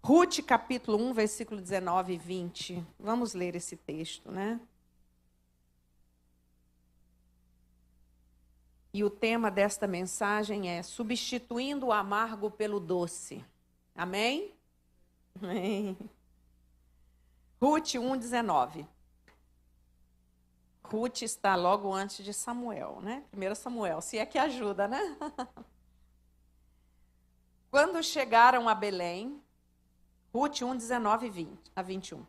Ruth, capítulo 1, versículo 19 e 20. Vamos ler esse texto, né? E o tema desta mensagem é substituindo o amargo pelo doce. Amém? Amém. Ruth 1, 19. Ruth está logo antes de Samuel, né? 1 Samuel, se é que ajuda, né? Quando chegaram a Belém, Ruth 1, 19 a 21.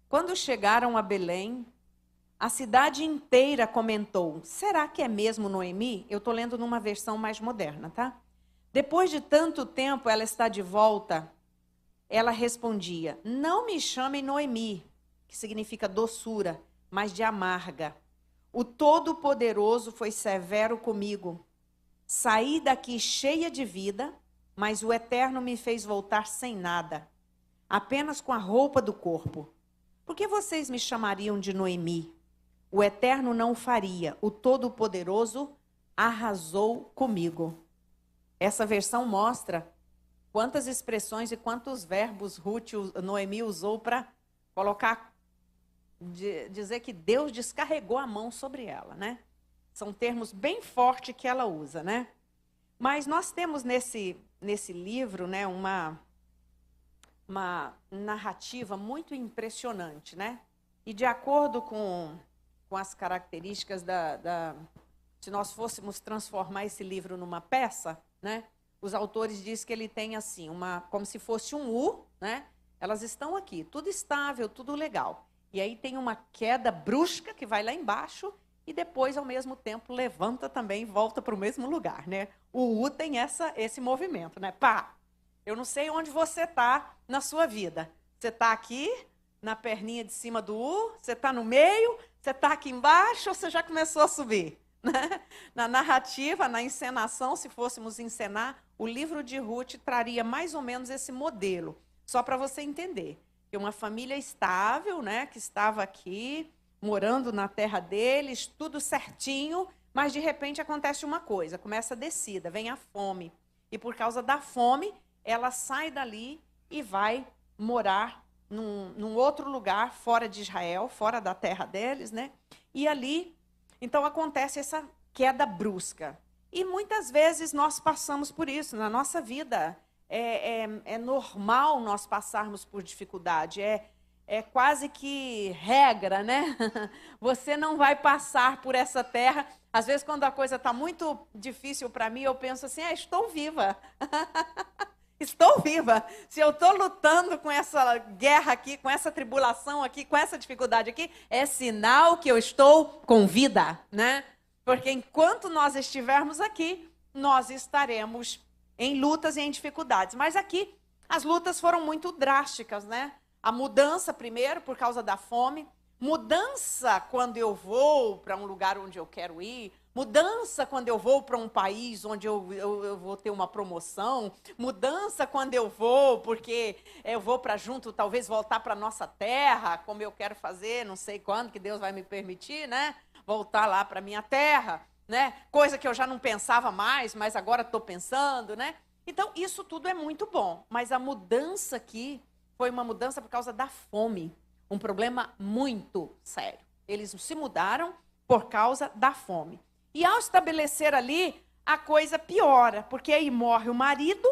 Quando chegaram a Belém, a cidade inteira comentou: será que é mesmo Noemi? Eu estou lendo numa versão mais moderna, tá? Depois de tanto tempo ela está de volta. Ela respondia: não me chamem Noemi, que significa doçura, mas de amarga. O Todo-Poderoso foi severo comigo. Saí daqui cheia de vida, mas o Eterno me fez voltar sem nada, apenas com a roupa do corpo. Por que vocês me chamariam de Noemi? O Eterno não faria, o Todo-Poderoso arrasou comigo. Essa versão mostra quantas expressões e quantos verbos Noemi usou para colocar, dizer que Deus descarregou a mão sobre ela, né? São termos bem fortes que ela usa, né? Mas nós temos nesse livro, né, uma narrativa muito impressionante, né? E de acordo com as características se nós fôssemos transformar esse livro numa peça, né? Os autores dizem que ele tem assim, como se fosse um U, né? Elas estão aqui, tudo estável, tudo legal. E aí tem uma queda brusca que vai lá embaixo e depois, ao mesmo tempo, levanta também e volta para o mesmo lugar, né? O U tem esse movimento, né? Pá! Eu não sei onde você está na sua vida. Você está aqui, na perninha de cima do U, você está no meio, você está aqui embaixo ou você já começou a subir? Né? Na narrativa, na encenação, se fôssemos encenar, o livro de Ruth traria mais ou menos esse modelo, só para você entender. Que uma família estável, né, que estava aqui, morando na terra deles, tudo certinho, mas de repente acontece uma coisa, começa a descida, vem a fome. E por causa da fome, ela sai dali e vai morar num outro lugar, fora de Israel, fora da terra deles, né? E ali, então acontece essa queda brusca. E muitas vezes nós passamos por isso na nossa vida. É normal nós passarmos por dificuldade, é quase que regra, né? Você não vai passar por essa terra. Às vezes, quando a coisa está muito difícil para mim, eu penso assim, estou viva. Estou viva. Se eu estou lutando com essa guerra aqui, com essa tribulação aqui, com essa dificuldade aqui, é sinal que eu estou com vida, né? Porque enquanto nós estivermos aqui, nós estaremos em lutas e em dificuldades. Mas aqui, as lutas foram muito drásticas, né? A mudança, primeiro, por causa da fome. Mudança quando eu vou para um lugar onde eu quero ir. Mudança quando eu vou para um país onde eu vou ter uma promoção. Mudança quando eu vou, porque eu vou para junto, talvez voltar para a nossa terra, como eu quero fazer, não sei quando que Deus vai me permitir, né? Voltar lá para a minha terra. Né? Coisa que eu já não pensava mais, mas agora estou pensando, né? Então, isso tudo é muito bom. Mas a mudança aqui foi uma mudança por causa da fome. Um problema muito sério. Eles se mudaram por causa da fome. E ao estabelecer ali, a coisa piora, porque aí morre o marido,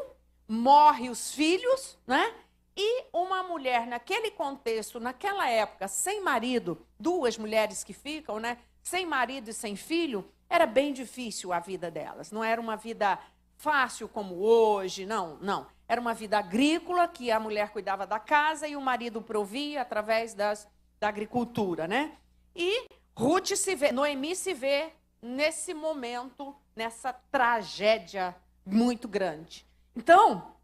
morre os filhos, né? E uma mulher, naquele contexto, naquela época, sem marido, duas mulheres que ficam, né? Sem marido e sem filho, era bem difícil a vida delas. Não era uma vida fácil como hoje, não. Era uma vida agrícola, que a mulher cuidava da casa e o marido provia através da agricultura, né? E Noemi se vê nesse momento, nessa tragédia muito grande. Então,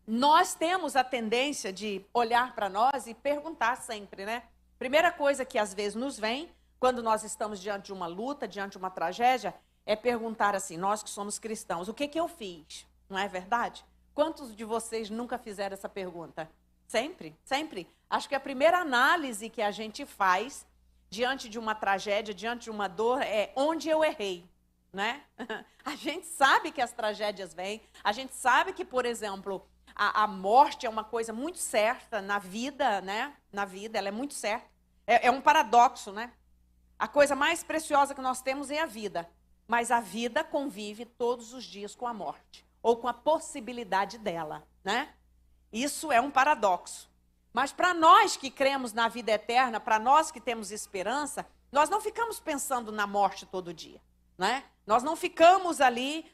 nós temos a tendência de olhar para nós e perguntar sempre, né? Primeira coisa que às vezes nos vem, quando nós estamos diante de uma luta, diante de uma tragédia, é perguntar assim, nós que somos cristãos, o que eu fiz? Não é verdade? Quantos de vocês nunca fizeram essa pergunta? Sempre, sempre. Acho que a primeira análise que a gente faz diante de uma tragédia, diante de uma dor, é onde eu errei, né? A gente sabe que as tragédias vêm, a gente sabe que, por exemplo, a morte é uma coisa muito certa na vida, né? Na vida, ela é muito certa. É um paradoxo, né? A coisa mais preciosa que nós temos é a vida. Mas a vida convive todos os dias com a morte. Ou com a possibilidade dela, né? Isso é um paradoxo. Mas para nós que cremos na vida eterna, para nós que temos esperança, nós não ficamos pensando na morte todo dia, né? Nós não ficamos ali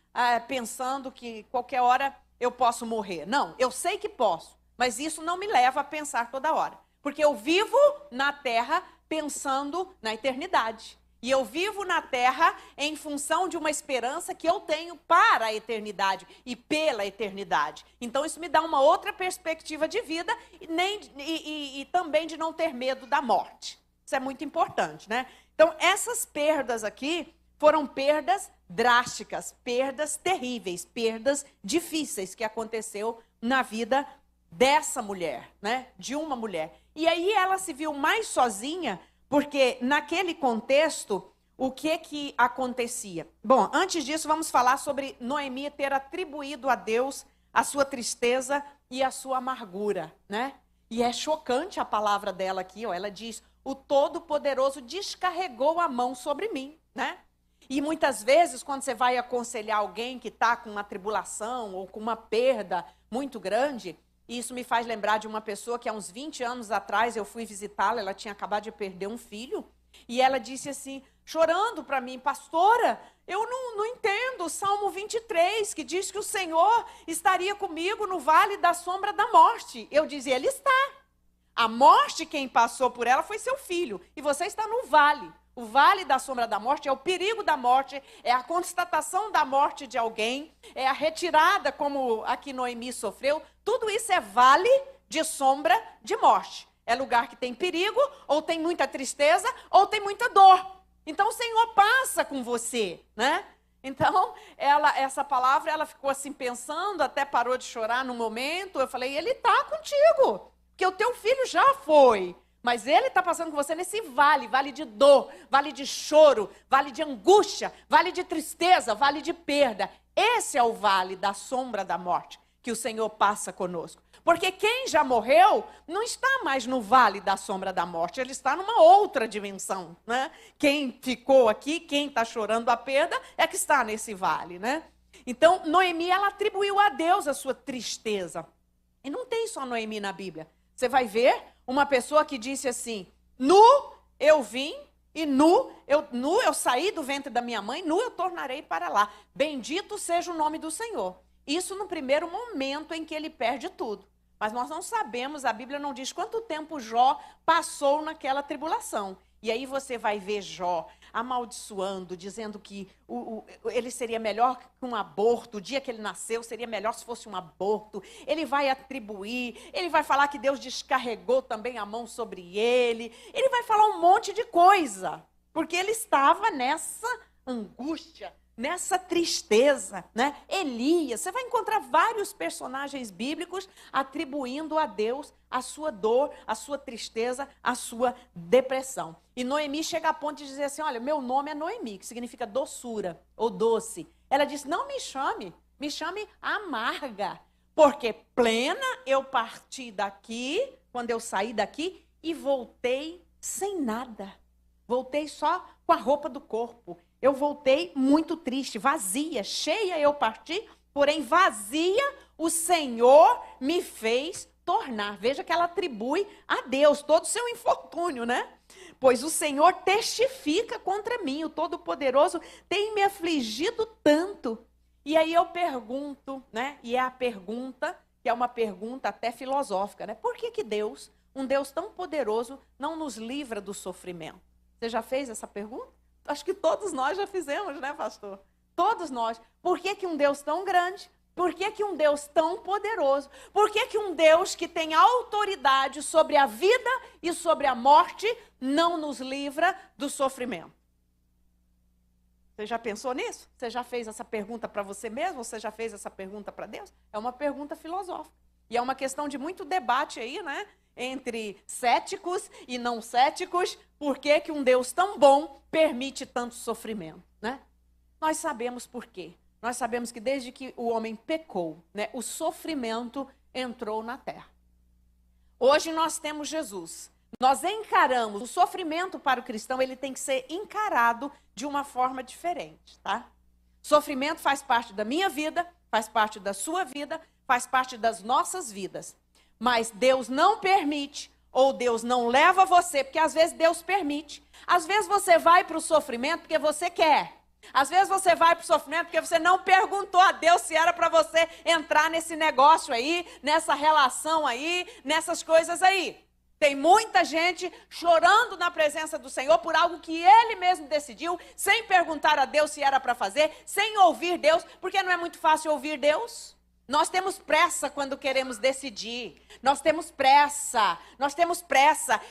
pensando que qualquer hora eu posso morrer. Não, eu sei que posso, mas isso não me leva a pensar toda hora. Porque eu vivo na terra pensando na eternidade. E eu vivo na terra em função de uma esperança que eu tenho para a eternidade e pela eternidade. Então isso me dá uma outra perspectiva de vida e também de não ter medo da morte. Isso é muito importante, né? Então essas perdas aqui foram perdas drásticas, perdas terríveis, perdas difíceis que aconteceu na vida dessa mulher, né? De uma mulher. E aí ela se viu mais sozinha, porque naquele contexto, o que acontecia? Bom, antes disso, vamos falar sobre Noemi ter atribuído a Deus a sua tristeza e a sua amargura, né? E é chocante a palavra dela aqui, ó. Ela diz, o Todo-Poderoso descarregou a mão sobre mim, né? E muitas vezes, quando você vai aconselhar alguém que está com uma tribulação ou com uma perda muito grande, isso me faz lembrar de uma pessoa que há uns 20 anos atrás eu fui visitá-la, ela tinha acabado de perder um filho, e ela disse assim, chorando para mim, pastora, eu não entendo o Salmo 23, que diz que o Senhor estaria comigo no vale da sombra da morte. Eu dizia, ele está. A morte, quem passou por ela foi seu filho, e você está no vale. O vale da sombra da morte é o perigo da morte, é a constatação da morte de alguém, é a retirada, como aqui Noemi sofreu. Tudo isso é vale de sombra de morte. É lugar que tem perigo, ou tem muita tristeza, ou tem muita dor. Então o Senhor passa com você, né? Então, essa palavra, ela ficou assim pensando, até parou de chorar no momento. Eu falei, ele está contigo, porque o teu filho já foi. Mas ele está passando com você nesse vale, vale de dor, vale de choro, vale de angústia, vale de tristeza, vale de perda. Esse é o vale da sombra da morte que o Senhor passa conosco. Porque quem já morreu não está mais no vale da sombra da morte, ele está numa outra dimensão, né? Quem ficou aqui, quem está chorando a perda, é que está nesse vale, né? Então, Noemi, ela atribuiu a Deus a sua tristeza. E não tem só Noemi na Bíblia. Você vai ver uma pessoa que disse assim, nu eu vim e nu eu saí do ventre da minha mãe, nu eu tornarei para lá. Bendito seja o nome do Senhor. Isso no primeiro momento em que ele perde tudo. Mas nós não sabemos, a Bíblia não diz quanto tempo Jó passou naquela tribulação. E aí você vai ver Jó amaldiçoando, dizendo que ele seria melhor que um aborto, o dia que ele nasceu seria melhor se fosse um aborto. Ele vai atribuir, ele vai falar que Deus descarregou também a mão sobre ele. Ele vai falar um monte de coisa, porque ele estava nessa angústia, nessa tristeza, né? Elias, você vai encontrar vários personagens bíblicos atribuindo a Deus a sua dor, a sua tristeza, a sua depressão. E Noemi chega a ponto de dizer assim, olha, meu nome é Noemi, que significa doçura ou doce. Ela diz, não me chame amarga, porque plena eu parti daqui, quando eu saí daqui, e voltei sem nada. Voltei só com a roupa do corpo. Eu voltei muito triste, vazia, cheia eu parti, porém vazia o Senhor me fez tornar. Veja que ela atribui a Deus todo o seu infortúnio, né? Pois o Senhor testifica contra mim, o Todo-Poderoso tem me afligido tanto. E aí eu pergunto, né? E é a pergunta, que é uma pergunta até filosófica, né? Por que Deus, um Deus tão poderoso, não nos livra do sofrimento? Você já fez essa pergunta? Acho que todos nós já fizemos, né, pastor? Todos nós. Por que um Deus tão grande? Por que um Deus tão poderoso? Por que um Deus que tem autoridade sobre a vida e sobre a morte não nos livra do sofrimento? Você já pensou nisso? Você já fez essa pergunta para você mesmo? Você já fez essa pergunta para Deus? É uma pergunta filosófica. E é uma questão de muito debate aí, né? Entre céticos e não céticos, por que um Deus tão bom permite tanto sofrimento, né? Nós sabemos por quê. Nós sabemos que desde que o homem pecou, né, o sofrimento entrou na terra. Hoje nós temos Jesus. Nós encaramos o sofrimento para o cristão, ele tem que ser encarado de uma forma diferente, tá? Sofrimento faz parte da minha vida, faz parte da sua vida, faz parte das nossas vidas. Mas Deus não permite, ou Deus não leva você, porque às vezes Deus permite. Às vezes você vai para o sofrimento porque você quer. Às vezes você vai para o sofrimento porque você não perguntou a Deus se era para você entrar nesse negócio aí, nessa relação aí, nessas coisas aí. Tem muita gente chorando na presença do Senhor por algo que Ele mesmo decidiu, sem perguntar a Deus se era para fazer, sem ouvir Deus, porque não é muito fácil ouvir Deus. Nós temos pressa quando queremos decidir, nós temos pressa,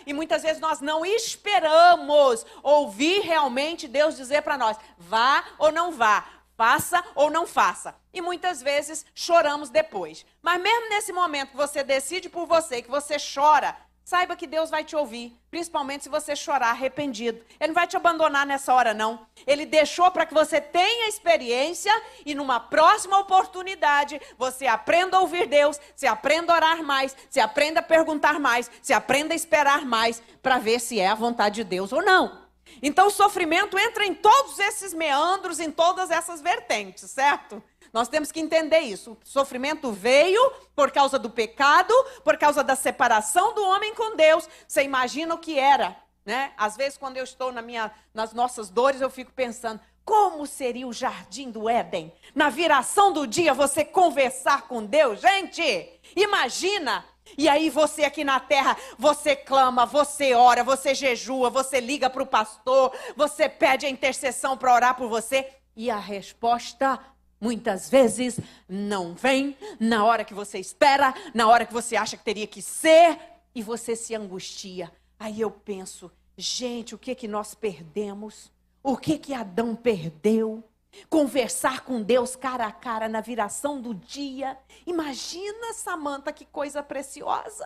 e muitas vezes nós não esperamos ouvir realmente Deus dizer para nós, vá ou não vá, faça ou não faça. E muitas vezes choramos depois. Mas mesmo nesse momento que você decide por você, que você chora, saiba que Deus vai te ouvir, principalmente se você chorar arrependido. Ele não vai te abandonar nessa hora, não. Ele deixou para que você tenha experiência e numa próxima oportunidade você aprenda a ouvir Deus, você aprenda a orar mais, você aprenda a perguntar mais, você aprenda a esperar mais para ver se é a vontade de Deus ou não. Então o sofrimento entra em todos esses meandros, em todas essas vertentes, certo? Nós temos que entender isso. O sofrimento veio por causa do pecado, por causa da separação do homem com Deus. Você imagina o que era, né? Às vezes, quando eu estou nas nossas dores, eu fico pensando, como seria o jardim do Éden? Na viração do dia, você conversar com Deus. Gente, imagina! E aí você aqui na terra, você clama, você ora, você jejua, você liga para o pastor, você pede a intercessão para orar por você. E a resposta muitas vezes não vem na hora que você espera, na hora que você acha que teria que ser, e você se angustia. Aí eu penso, gente, o que nós perdemos? O que Adão perdeu? Conversar com Deus cara a cara na viração do dia. Imagina, Samanta, que coisa preciosa.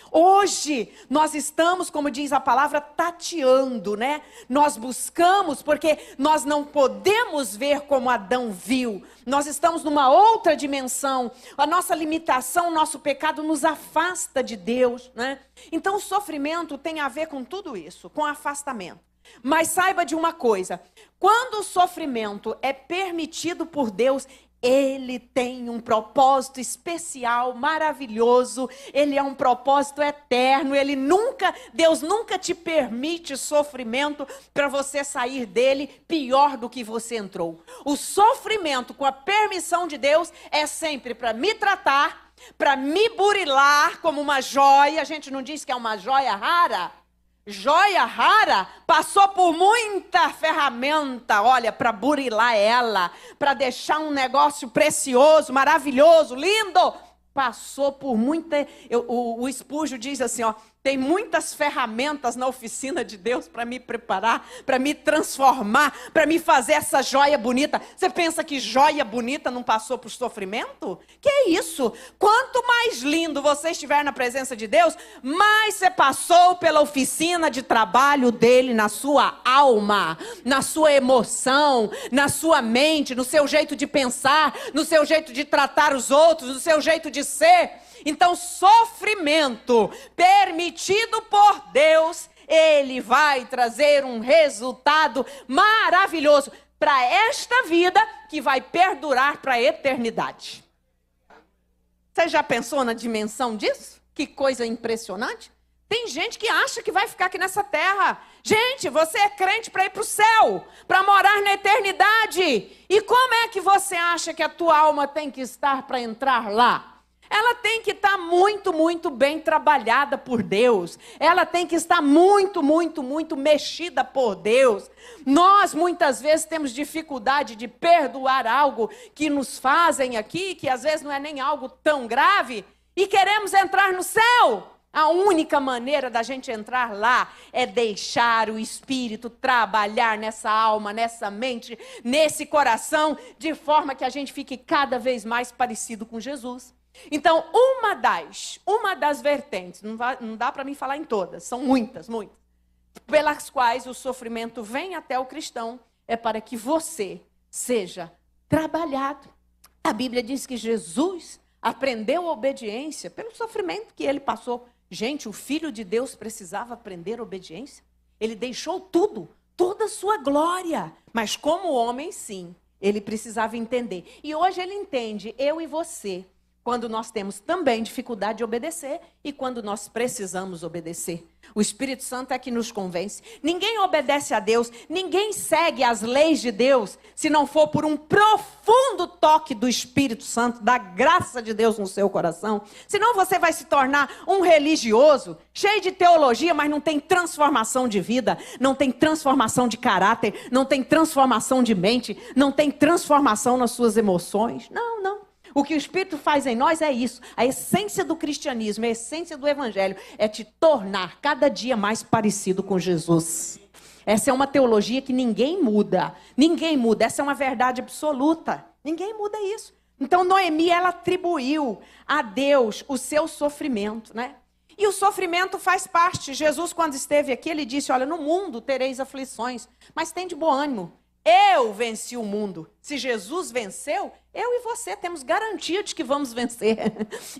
Hoje nós estamos, como diz a palavra, tateando, né? Nós buscamos porque nós não podemos ver como Adão viu. Nós estamos numa outra dimensão. A nossa limitação, o nosso pecado nos afasta de Deus, né? Então o sofrimento tem a ver com tudo isso, com afastamento. Mas saiba de uma coisa, quando o sofrimento é permitido por Deus, Ele tem um propósito especial, maravilhoso, Ele é um propósito eterno, Deus nunca te permite sofrimento para você sair dele pior do que você entrou. O sofrimento, com a permissão de Deus, é sempre para me tratar, para me burilar como uma joia. A gente não diz que é uma joia rara? Joia rara passou por muita ferramenta, olha, para burilar ela, para deixar um negócio precioso, maravilhoso, lindo. Passou por muita... O Spurgeon diz assim, ó, tem muitas ferramentas na oficina de Deus para me preparar, para me transformar, para me fazer essa joia bonita. Você pensa que joia bonita não passou por sofrimento? Que é isso? Quanto mais lindo você estiver na presença de Deus, mais você passou pela oficina de trabalho dele na sua alma, na sua emoção, na sua mente, no seu jeito de pensar, no seu jeito de tratar os outros, no seu jeito de ser. Então, sofrimento permitido por Deus, ele vai trazer um resultado maravilhoso para esta vida que vai perdurar para a eternidade. Você já pensou na dimensão disso? Que coisa impressionante. Tem gente que acha que vai ficar aqui nessa terra. Gente, você é crente para ir para o céu, para morar na eternidade. E como é que você acha que a tua alma tem que estar para entrar lá? Ela tem que estar muito, muito bem trabalhada por Deus. Ela tem que estar muito, muito, muito mexida por Deus. Nós, muitas vezes, temos dificuldade de perdoar algo que nos fazem aqui, que às vezes não é nem algo tão grave, e queremos entrar no céu. A única maneira da gente entrar lá é deixar o Espírito trabalhar nessa alma, nessa mente, nesse coração, de forma que a gente fique cada vez mais parecido com Jesus. Então, uma das vertentes, não dá para mim falar em todas, são muitas, pelas quais o sofrimento vem até o cristão, é para que você seja trabalhado. A Bíblia diz que Jesus aprendeu a obediência pelo sofrimento que ele passou. Gente, o Filho de Deus precisava aprender obediência. Ele deixou tudo, toda a sua glória. Mas como homem, sim, ele precisava entender. E hoje ele entende, eu e você, quando nós temos também dificuldade de obedecer e quando nós precisamos obedecer. O Espírito Santo é que nos convence. Ninguém obedece a Deus, ninguém segue as leis de Deus, se não for por um profundo toque do Espírito Santo, da graça de Deus no seu coração. Senão você vai se tornar um religioso, cheio de teologia, mas não tem transformação de vida, não tem transformação de caráter, não tem transformação de mente, não tem transformação nas suas emoções. Não, não. O que o Espírito faz em nós é isso. A essência do cristianismo, a essência do evangelho é te tornar cada dia mais parecido com Jesus. Essa é uma teologia que ninguém muda. Ninguém muda. Essa é uma verdade absoluta. Ninguém muda isso. Então Noemi, ela atribuiu a Deus o seu sofrimento, né? E o sofrimento faz parte. Jesus, quando esteve aqui, ele disse, olha, no mundo tereis aflições, mas tem de bom ânimo. Eu venci o mundo. Se Jesus venceu, eu e você temos garantia de que vamos vencer.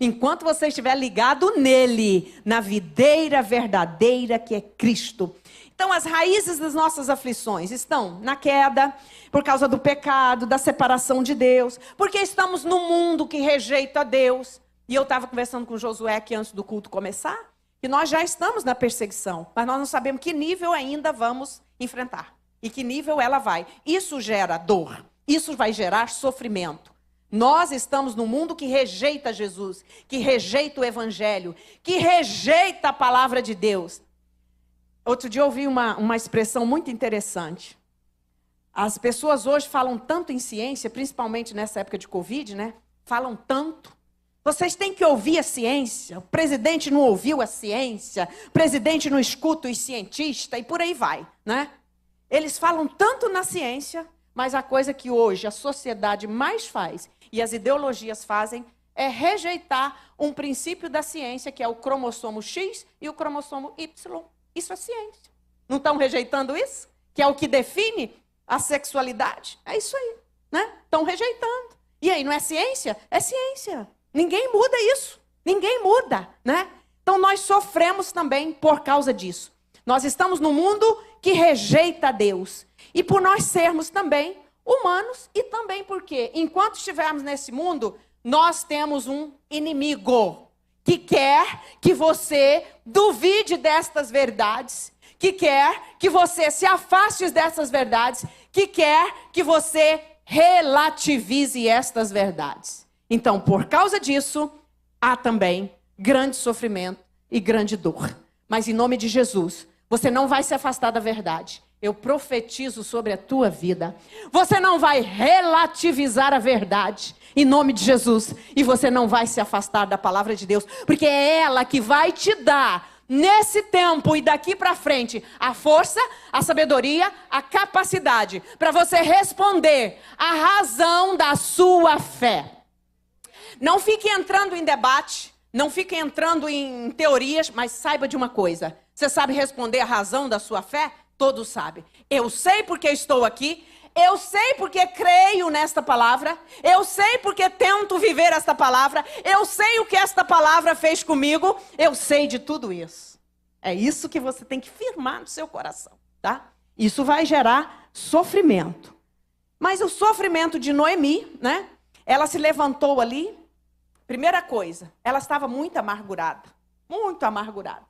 Enquanto você estiver ligado nele, na videira verdadeira que é Cristo. Então, as raízes das nossas aflições estão na queda, por causa do pecado, da separação de Deus, porque estamos num mundo que rejeita Deus. E eu estava conversando com o Josué aqui antes do culto começar, que nós já estamos na perseguição, mas nós não sabemos que nível ainda vamos enfrentar. E que nível ela vai. Isso gera dor. Isso vai gerar sofrimento. Nós estamos num mundo que rejeita Jesus, que rejeita o evangelho, que rejeita a palavra de Deus. Outro dia eu ouvi uma expressão muito interessante. As pessoas hoje falam tanto em ciência, principalmente nessa época de Covid, né? Falam tanto. Vocês têm que ouvir a ciência. O presidente não ouviu a ciência. O presidente não escuta os cientistas e por aí vai, né? Eles falam tanto na ciência, mas a coisa que hoje a sociedade mais faz e as ideologias fazem é rejeitar um princípio da ciência, que é o cromossomo X e o cromossomo Y. Isso é ciência. Não estão rejeitando isso? Que é o que define a sexualidade? É isso aí, né? Estão rejeitando. E aí, não é ciência? É ciência. Ninguém muda isso. Ninguém muda, né? Então, nós sofremos também por causa disso. Nós estamos num mundo que rejeita Deus. E por nós sermos também humanos, e também porque, enquanto estivermos nesse mundo, nós temos um inimigo que quer que você duvide destas verdades, que quer que você se afaste dessas verdades, que quer que você relativize estas verdades. Então, por causa disso, há também grande sofrimento e grande dor. Mas em nome de Jesus, você não vai se afastar da verdade. Eu profetizo sobre a tua vida. Você não vai relativizar a verdade, em nome de Jesus. E você não vai se afastar da palavra de Deus, porque é ela que vai te dar, nesse tempo e daqui para frente, a força, a sabedoria, a capacidade, para você responder à razão da sua fé. Não fique entrando em debate, não fique entrando em teorias, mas saiba de uma coisa. Você sabe responder a razão da sua fé? Todos sabem. Eu sei porque estou aqui. Eu sei porque creio nesta palavra. Eu sei porque tento viver esta palavra. Eu sei o que esta palavra fez comigo. Eu sei de tudo isso. É isso que você tem que firmar no seu coração, tá? Isso vai gerar sofrimento. Mas o sofrimento de Noemi, né? Ela se levantou ali. Primeira coisa, ela estava muito amargurada. Muito amargurada.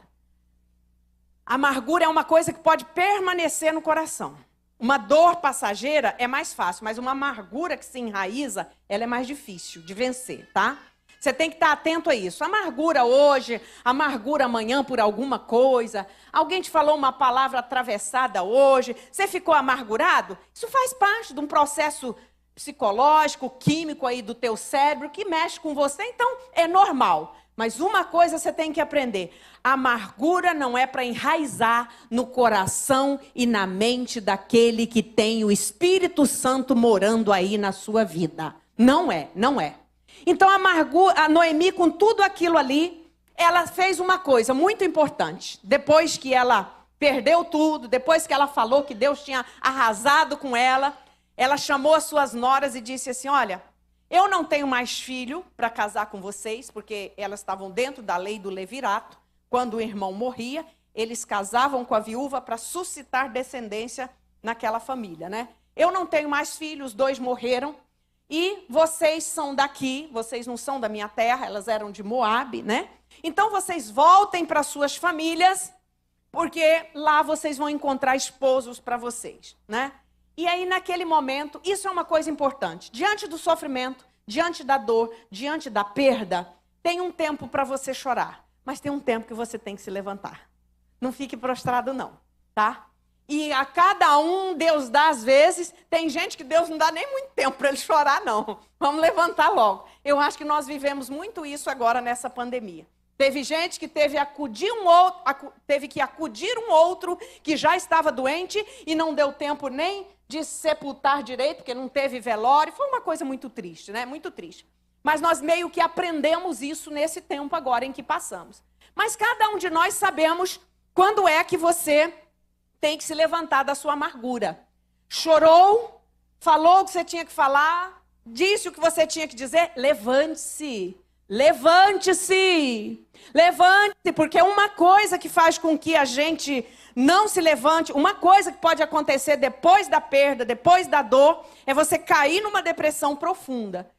Amargura é uma coisa que pode permanecer no coração. Uma dor passageira é mais fácil, mas uma amargura que se enraiza, ela é mais difícil de vencer, tá? Você tem que estar atento a isso. Amargura hoje, amargura amanhã por alguma coisa. Alguém te falou uma palavra atravessada hoje, você ficou amargurado? Isso faz parte de um processo psicológico, químico aí do teu cérebro que mexe com você, então é normal. Mas uma coisa você tem que aprender. A amargura não é para enraizar no coração e na mente daquele que tem o Espírito Santo morando aí na sua vida. Não é, não é. Então a Noemi, com tudo aquilo ali, ela fez uma coisa muito importante. Depois que ela perdeu tudo, depois que ela falou que Deus tinha arrasado com ela, ela chamou as suas noras e disse assim, olha, Eu não tenho mais filho para casar com vocês, porque elas estavam dentro da lei do levirato. Quando o irmão morria, eles casavam com a viúva para suscitar descendência naquela família, né? Eu não tenho mais filhos, os 2 morreram. E vocês são daqui, vocês não são da minha terra, elas eram de Moabe, né? Então vocês voltem para suas famílias, porque lá vocês vão encontrar esposos para vocês, né? E aí naquele momento, isso é uma coisa importante. Diante do sofrimento, diante da dor, diante da perda, tem um tempo para você chorar, mas tem um tempo que você tem que se levantar. Não fique prostrado não, tá? E a cada um Deus dá às vezes. Tem gente que Deus não dá nem muito tempo para ele chorar, não. Vamos levantar logo. Eu acho que nós vivemos muito isso agora nessa pandemia. Teve gente que teve que acudir um outro que já estava doente e não deu tempo nem de sepultar direito, porque não teve velório. Foi uma coisa muito triste, né? Muito triste. Mas nós meio que aprendemos isso nesse tempo agora em que passamos. Mas cada um de nós sabemos quando é que você tem que se levantar da sua amargura. Chorou, falou o que você tinha que falar, disse o que você tinha que dizer, levante-se. Levante-se. Levante-se, porque uma coisa que faz com que a gente não se levante, uma coisa que pode acontecer depois da perda, depois da dor, é você cair numa depressão profunda.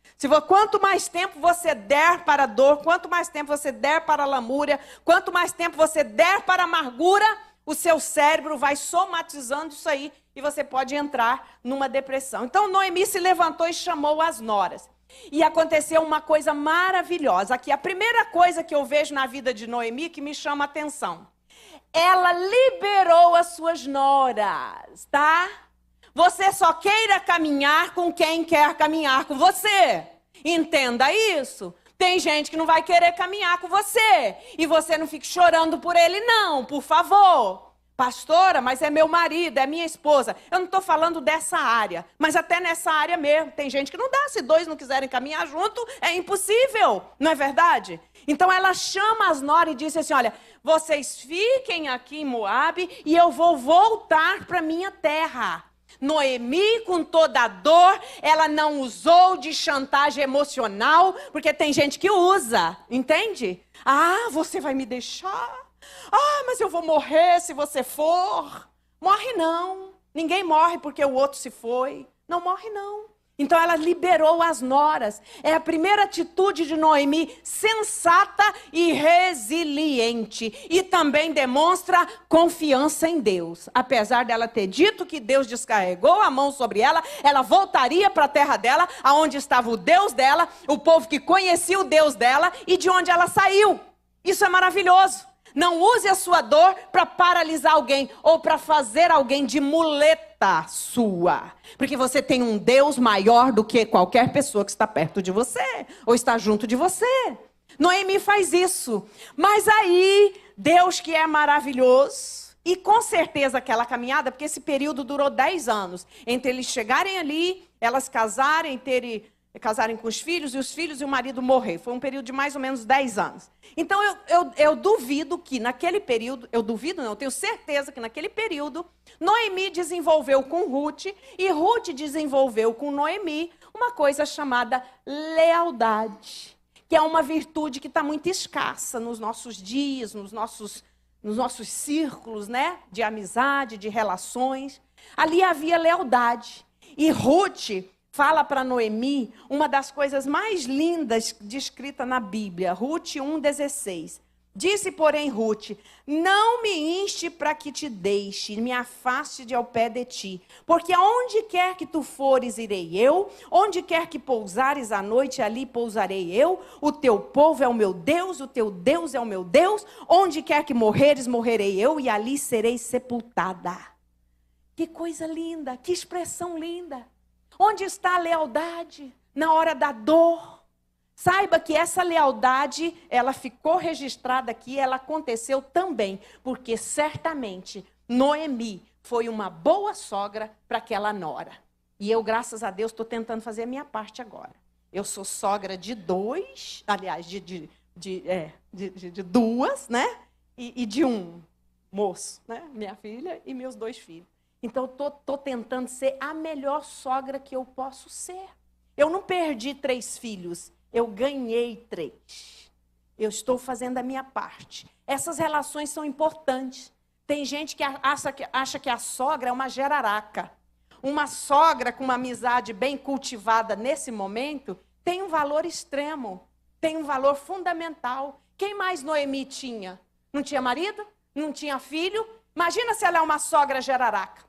Quanto mais tempo você der para a dor, quanto mais tempo você der para a lamúria, quanto mais tempo você der para a amargura, o seu cérebro vai somatizando isso aí e você pode entrar numa depressão. Então, Noemi se levantou e chamou as noras. E aconteceu uma coisa maravilhosa. Aqui, a primeira coisa que eu vejo na vida de Noemi que me chama a atenção. Ela liberou as suas noras, tá? Você só queira caminhar com quem quer caminhar com você. Entenda isso. Tem gente que não vai querer caminhar com você. E você não fique chorando por ele, não, por favor. Pastora, mas é meu marido, é minha esposa. Eu não estou falando dessa área, mas até nessa área mesmo. Tem gente que não dá, se 2 não quiserem caminhar junto, é impossível, não é verdade? Então ela chama as noras e disse assim, olha, vocês fiquem aqui em Moabe e eu vou voltar para minha terra. Noemi, com toda a dor, ela não usou de chantagem emocional, porque tem gente que usa, entende? Ah, você vai me deixar? Ah, mas eu vou morrer se você for. Morre não. Ninguém morre porque o outro se foi. Não morre não. Então ela liberou as noras. É a primeira atitude de Noemi, sensata e resiliente. E também demonstra confiança em Deus. Apesar dela ter dito que Deus descarregou a mão sobre ela, ela voltaria para a terra dela, aonde estava o Deus dela, o povo que conhecia o Deus dela e de onde ela saiu. Isso é maravilhoso. Não use a sua dor para paralisar alguém ou para fazer alguém de muleta sua. Porque você tem um Deus maior do que qualquer pessoa que está perto de você ou está junto de você. Noemi faz isso. Mas aí, Deus que é maravilhoso, e com certeza aquela caminhada, porque esse período durou 10 anos, entre eles chegarem ali, elas casarem com os filhos e o marido morrer. Foi um período de mais ou menos 10 anos. Então, eu duvido que naquele período, eu tenho certeza que naquele período, Noemi desenvolveu com Ruth e Ruth desenvolveu com Noemi uma coisa chamada lealdade, que é uma virtude que está muito escassa nos nossos dias, nos nossos círculos, né? De amizade, de relações. Ali havia lealdade. E Ruth fala para Noemi uma das coisas mais lindas descrita na Bíblia, Ruth 1,16. Disse, porém, Ruth, não me inste para que te deixe, me afaste de ao pé de ti, porque aonde quer que tu fores, irei eu, onde quer que pousares à noite, ali pousarei eu, o teu povo é o meu Deus, o teu Deus é o meu Deus, onde quer que morreres, morrerei eu, e ali serei sepultada. Que coisa linda, que expressão linda. Onde está a lealdade? Na hora da dor. Saiba que essa lealdade, ela ficou registrada aqui, ela aconteceu também, porque certamente Noemi foi uma boa sogra para aquela nora. E eu, graças a Deus, estou tentando fazer a minha parte agora. Eu sou sogra de 2, aliás, de 2, né? E de um moço, né? Minha filha e meus 2 filhos. Então, eu estou tentando ser a melhor sogra que eu posso ser. Eu não perdi 3 filhos, eu ganhei 3. Eu estou fazendo a minha parte. Essas relações são importantes. Tem gente que acha que a sogra é uma jararaca. Uma sogra com uma amizade bem cultivada nesse momento tem um valor extremo, tem um valor fundamental. Quem mais Noemi tinha? Não tinha marido? Não tinha filho? Imagina se ela é uma sogra jararaca.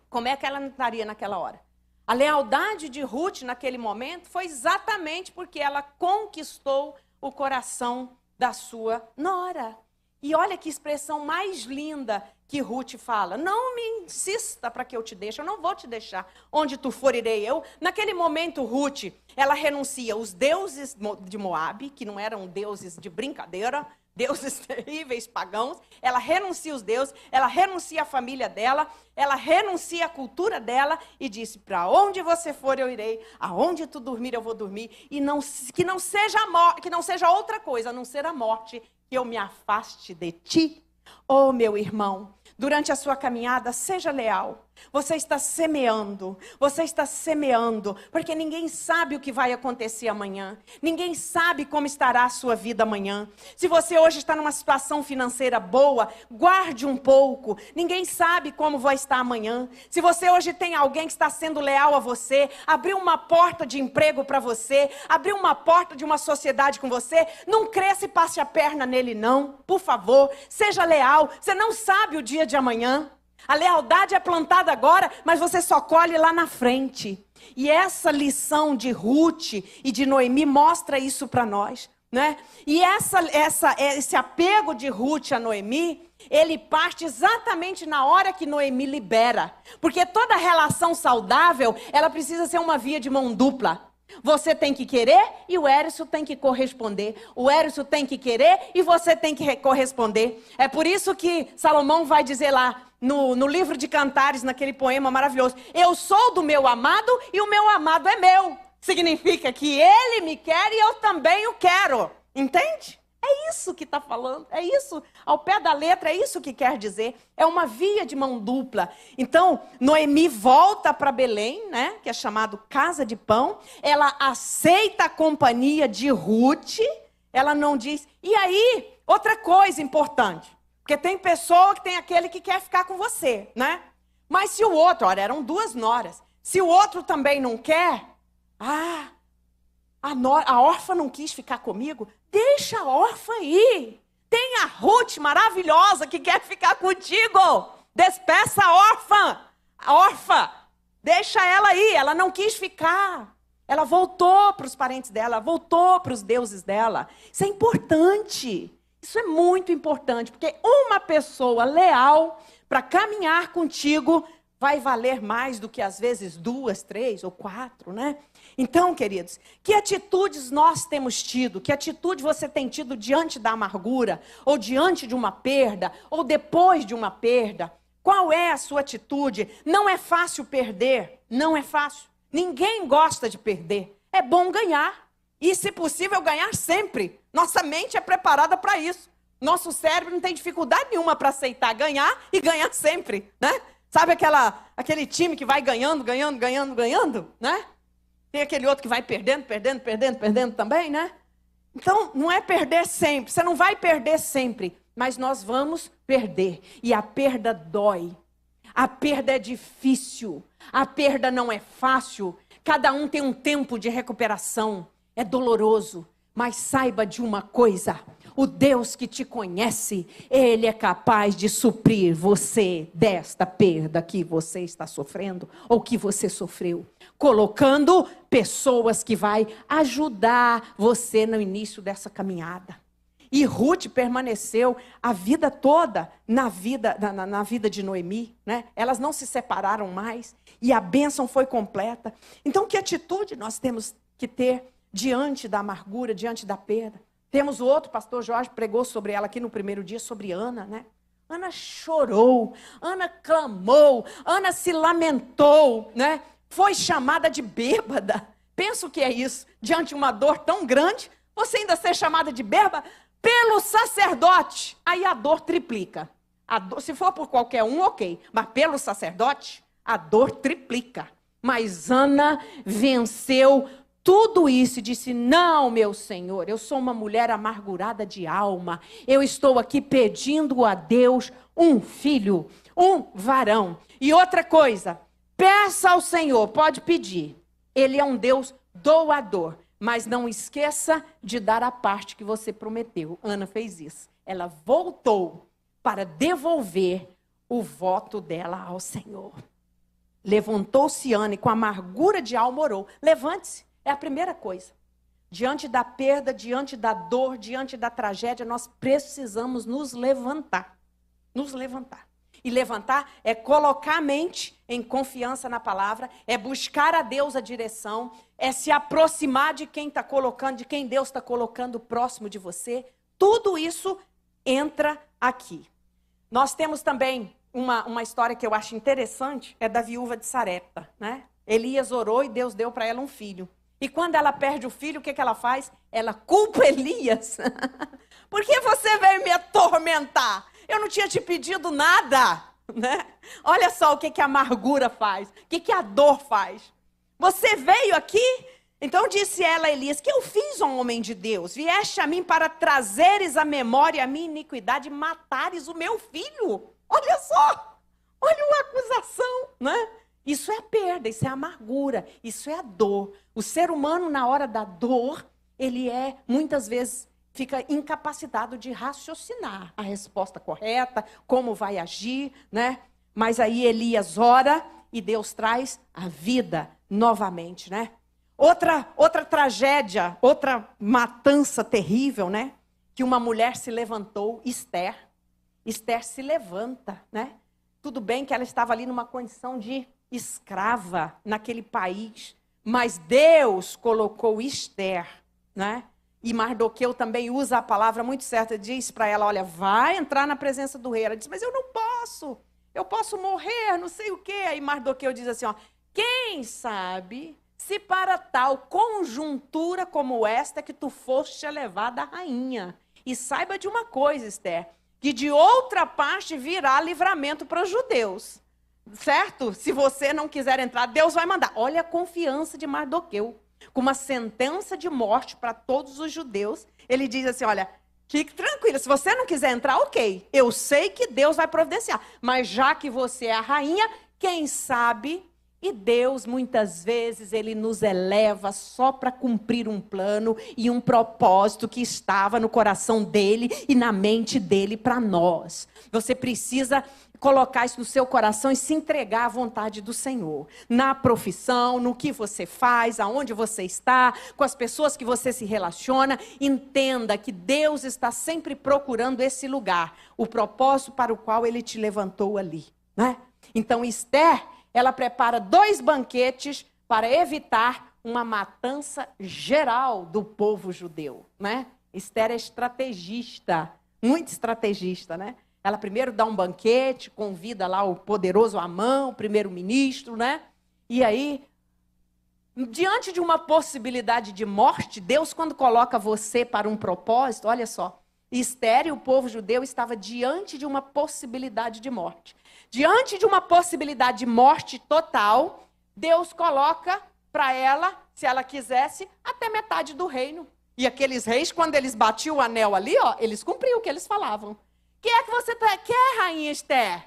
Como é que ela não estaria naquela hora? A lealdade de Ruth naquele momento foi exatamente porque ela conquistou o coração da sua nora. E olha que expressão mais linda que Ruth fala. Não me insista para que eu te deixe, eu não vou te deixar. Onde tu for, irei eu. Naquele momento, Ruth, ela renuncia os deuses de Moabe, que não eram deuses de brincadeira, deuses terríveis, pagãos. Ela renuncia os deuses, ela renuncia a família dela, ela renuncia a cultura dela e disse, para onde você for eu irei, aonde tu dormir eu vou dormir, e que não seja outra coisa, a não ser a morte, que eu me afaste de ti. Oh, meu irmão, durante a sua caminhada, seja leal. Você está semeando, porque ninguém sabe o que vai acontecer amanhã. Ninguém sabe como estará a sua vida amanhã. Se você hoje está numa situação financeira boa, guarde um pouco. Ninguém sabe como vai estar amanhã. Se você hoje tem alguém que está sendo leal a você, abriu uma porta de emprego para você, abriu uma porta de uma sociedade com você, não cresça e passe a perna nele não. Por favor, seja leal. Você não sabe o dia de amanhã. A lealdade é plantada agora, mas você só colhe lá na frente. E essa lição de Ruth e de Noemi mostra isso para nós, né? E esse apego de Ruth a Noemi, ele parte exatamente na hora que Noemi libera. Porque toda relação saudável, ela precisa ser uma via de mão dupla. Você tem que querer e o Ércio tem que corresponder. O Ércio tem que querer e você tem que corresponder. É por isso que Salomão vai dizer lá no livro de Cantares, naquele poema maravilhoso, eu sou do meu amado e o meu amado é meu. Significa que ele me quer e eu também o quero. Entende? É isso que está falando, é isso, ao pé da letra, é isso que quer dizer. É uma via de mão dupla. Então, Noemi volta para Belém, né, que é chamado Casa de Pão. Ela aceita a companhia de Ruth. Ela não diz... E aí, outra coisa importante. Porque tem pessoa que tem aquele que quer ficar com você, né? Mas se o outro... Olha, eram 2 noras. Se o outro também não quer... A órfã não quis ficar comigo? Deixa a órfã ir. Tem a Ruth maravilhosa que quer ficar contigo. Despeça a órfã. A órfã. Deixa ela ir. Ela não quis ficar. Ela voltou para os parentes dela. Voltou para os deuses dela. Isso é importante. Isso é muito importante. Porque uma pessoa leal para caminhar contigo vai valer mais do que às vezes 2, 3 ou 4, né? Então, queridos, que atitudes nós temos tido? Que atitude você tem tido diante da amargura? Ou diante de uma perda? Ou depois de uma perda? Qual é a sua atitude? Não é fácil perder. Não é fácil. Ninguém gosta de perder. É bom ganhar. E, se possível, ganhar sempre. Nossa mente é preparada para isso. Nosso cérebro não tem dificuldade nenhuma para aceitar ganhar e ganhar sempre, né? Sabe aquele time que vai ganhando, né? Tem aquele outro que vai perdendo também, né? Então, não é perder sempre. Você não vai perder sempre. Mas nós vamos perder. E a perda dói. A perda é difícil. A perda não é fácil. Cada um tem um tempo de recuperação. É doloroso. Mas saiba de uma coisa. O Deus que te conhece, Ele é capaz de suprir você desta perda que você está sofrendo ou que você sofreu. Colocando pessoas que vai ajudar você no início dessa caminhada. E Ruth permaneceu a vida toda na vida de Noemi, né? Elas não se separaram mais e a bênção foi completa. Então, que atitude nós temos que ter diante da amargura, diante da perda? Temos o outro, pastor Jorge pregou sobre ela aqui no primeiro dia, sobre Ana, né? Ana chorou, Ana clamou, Ana se lamentou, né? Foi chamada de bêbada. Pensa o que é isso. Diante de uma dor tão grande, você ainda ser chamada de bêbada pelo sacerdote. Aí a dor triplica. Se for por qualquer um, ok. Mas pelo sacerdote, a dor triplica. Mas Ana venceu tudo isso e disse: não, meu Senhor, eu sou uma mulher amargurada de alma. Eu estou aqui pedindo a Deus um filho, um varão. E outra coisa, peça ao Senhor, pode pedir. Ele é um Deus doador, mas não esqueça de dar a parte que você prometeu. Ana fez isso. Ela voltou para devolver o voto dela ao Senhor. Levantou-se Ana e com amargura de alma orou. Levante-se, é a primeira coisa. Diante da perda, diante da dor, diante da tragédia, nós precisamos nos levantar. Nos levantar. E levantar é colocar a mente em confiança na palavra, é buscar a Deus a direção, é se aproximar de quem está colocando, de quem Deus está colocando próximo de você. Tudo isso entra aqui. Nós temos também uma história que eu acho interessante, é da viúva de Sarepta, né? Elias orou e Deus deu para ela um filho. E quando ela perde o filho, o que ela faz? Ela culpa Elias. Por que você veio me atormentar? Eu não tinha te pedido nada, né? Olha só o que a amargura faz, o que a dor faz. Você veio aqui, então disse ela a Elias, que eu fiz, um homem de Deus? Vieste a mim para trazeres à memória a minha iniquidade e matares o meu filho. Olha só, olha uma acusação, né? Isso é a perda, isso é a amargura, isso é a dor. O ser humano, na hora da dor, ele muitas vezes, fica incapacitado de raciocinar a resposta correta, como vai agir, né? Mas aí Elias ora e Deus traz a vida novamente, né? Outra tragédia, outra matança terrível, né? Que uma mulher se levantou, Esther. Esther se levanta, né? Tudo bem que ela estava ali numa condição de escrava naquele país, mas Deus colocou Esther, né? E Mardoqueu também usa a palavra muito certa, diz para ela, olha, vai entrar na presença do rei. Ela diz, mas eu não posso, eu posso morrer, não sei o quê. Aí Mardoqueu diz assim, ó, quem sabe se para tal conjuntura como esta que tu foste elevada a rainha. E saiba de uma coisa, Esther, que de outra parte virá livramento para os judeus. Certo? Se você não quiser entrar, Deus vai mandar. Olha a confiança de Mardoqueu. Com uma sentença de morte para todos os judeus, ele diz assim, olha, fique tranquila, se você não quiser entrar, ok, eu sei que Deus vai providenciar, mas já que você é a rainha, quem sabe, e Deus muitas vezes, ele nos eleva só para cumprir um plano e um propósito que estava no coração dele e na mente dele para nós. Você precisa colocar isso no seu coração e se entregar à vontade do Senhor. Na profissão, no que você faz, aonde você está, com as pessoas que você se relaciona, entenda que Deus está sempre procurando esse lugar, o propósito para o qual ele te levantou ali, né? Então, Esther, ela prepara 2 banquetes para evitar uma matança geral do povo judeu, né? Esther é estrategista, muito estrategista, né? Ela primeiro dá um banquete, convida lá o poderoso Amã, o primeiro-ministro, né? E aí, diante de uma possibilidade de morte, Deus, quando coloca você para um propósito, olha só, Esther e o povo judeu estava diante de uma possibilidade de morte. Diante de uma possibilidade de morte total, Deus coloca para ela, se ela quisesse, até metade do reino. E aqueles reis, quando eles batiam o anel ali, ó, eles cumpriam o que eles falavam. O que é que você quer, rainha Esther?